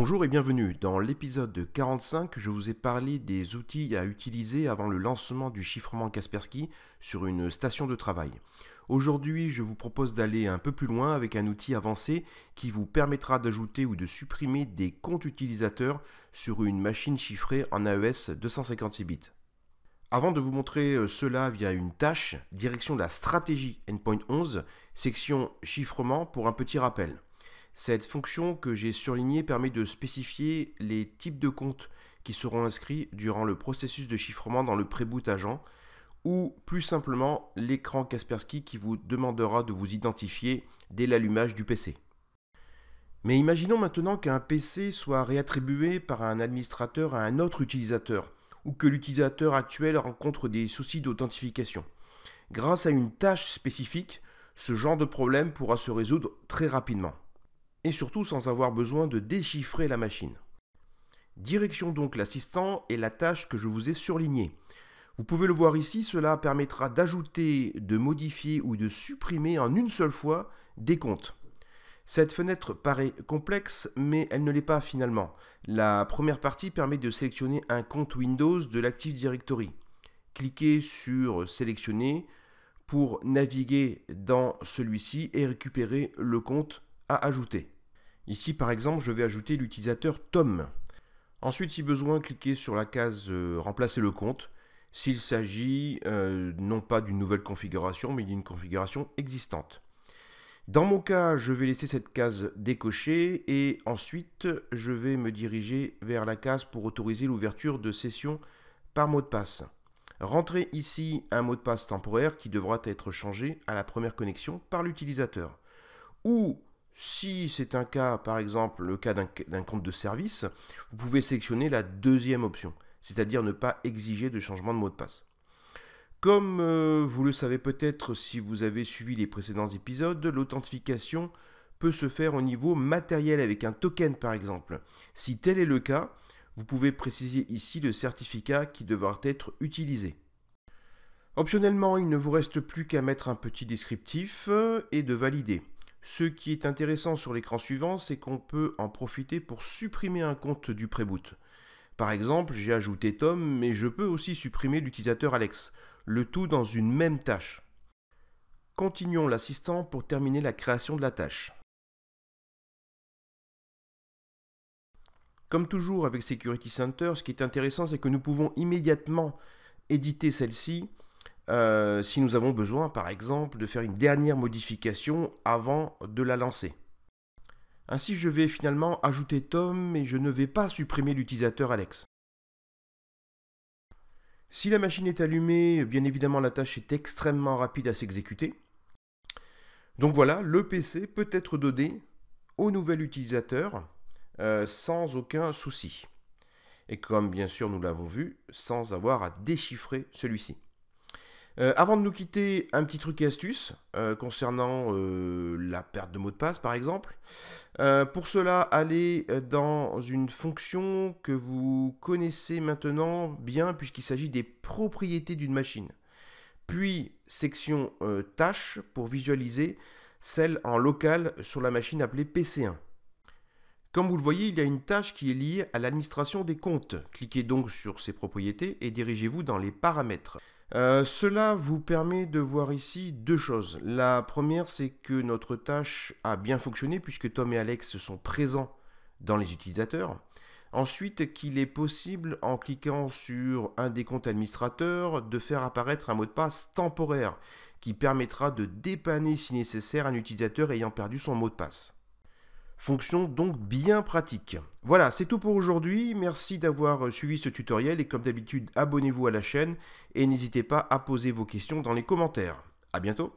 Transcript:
Bonjour et bienvenue. Dans l'épisode 45, je vous ai parlé des outils à utiliser avant le lancement du chiffrement Kaspersky sur une station de travail. Aujourd'hui, je vous propose d'aller un peu plus loin avec un outil avancé qui vous permettra d'ajouter ou de supprimer des comptes utilisateurs sur une machine chiffrée en AES 256 bits. Avant de vous montrer cela via une tâche, direction la stratégie Endpoint 11, section chiffrement pour un petit rappel. Cette fonction que j'ai surlignée permet de spécifier les types de comptes qui seront inscrits durant le processus de chiffrement dans le pré-boot agent ou plus simplement l'écran Kaspersky qui vous demandera de vous identifier dès l'allumage du PC. Mais imaginons maintenant qu'un PC soit réattribué par un administrateur à un autre utilisateur ou que l'utilisateur actuel rencontre des soucis d'authentification. Grâce à une tâche spécifique, ce genre de problème pourra se résoudre très rapidement. Et surtout sans avoir besoin de déchiffrer la machine. Direction donc l'assistant et la tâche que je vous ai surlignée. Vous pouvez le voir ici, cela permettra d'ajouter, de modifier ou de supprimer en une seule fois des comptes. Cette fenêtre paraît complexe, mais elle ne l'est pas finalement. La première partie permet de sélectionner un compte Windows de l'Active Directory. Cliquez sur Sélectionner pour naviguer dans celui-ci et récupérer le compte à ajouter. Ici, par exemple, je vais ajouter l'utilisateur Tom. Ensuite, si besoin, cliquez sur la case Remplacer le compte, s'il s'agit non pas d'une nouvelle configuration, mais d'une configuration existante. Dans mon cas, je vais laisser cette case décochée et ensuite, je vais me diriger vers la case pour autoriser l'ouverture de session par mot de passe. Rentrez ici un mot de passe temporaire qui devra être changé à la première connexion par l'utilisateur. Ou si c'est un cas, par exemple, le cas d'un compte de service, vous pouvez sélectionner la deuxième option, c'est-à-dire ne pas exiger de changement de mot de passe. Comme vous le savez peut-être si vous avez suivi les précédents épisodes, l'authentification peut se faire au niveau matériel avec un token par exemple. Si tel est le cas, vous pouvez préciser ici le certificat qui devra être utilisé. Optionnellement, il ne vous reste plus qu'à mettre un petit descriptif et de valider. Ce qui est intéressant sur l'écran suivant, c'est qu'on peut en profiter pour supprimer un compte du pré-boot. Par exemple, j'ai ajouté Tom, mais je peux aussi supprimer l'utilisateur Alex, le tout dans une même tâche. Continuons l'assistant pour terminer la création de la tâche. Comme toujours avec Security Center, ce qui est intéressant, c'est que nous pouvons immédiatement éditer celle-ci si nous avons besoin, par exemple, de faire une dernière modification avant de la lancer. Ainsi, je vais finalement ajouter Tom, mais je ne vais pas supprimer l'utilisateur Alex. Si la machine est allumée, bien évidemment, la tâche est extrêmement rapide à s'exécuter. Donc voilà, le PC peut être donné au nouvel utilisateur sans aucun souci. Et comme bien sûr nous l'avons vu, sans avoir à déchiffrer celui-ci. Avant de nous quitter, un petit truc et astuce concernant la perte de mot de passe par exemple. Pour cela, allez dans une fonction que vous connaissez maintenant bien puisqu'il s'agit des propriétés d'une machine. Puis section tâches pour visualiser celle en local sur la machine appelée PC1. Comme vous le voyez, il y a une tâche qui est liée à l'administration des comptes. Cliquez donc sur ces propriétés et dirigez-vous dans les paramètres. Cela vous permet de voir ici deux choses. La première, c'est que notre tâche a bien fonctionné puisque Tom et Alex sont présents dans les utilisateurs. Ensuite, qu'il est possible, en cliquant sur un des comptes administrateurs, de faire apparaître un mot de passe temporaire qui permettra de dépanner si nécessaire un utilisateur ayant perdu son mot de passe. Fonction donc bien pratique. Voilà, c'est tout pour aujourd'hui. Merci d'avoir suivi ce tutoriel et comme d'habitude, abonnez-vous à la chaîne et n'hésitez pas à poser vos questions dans les commentaires. À bientôt.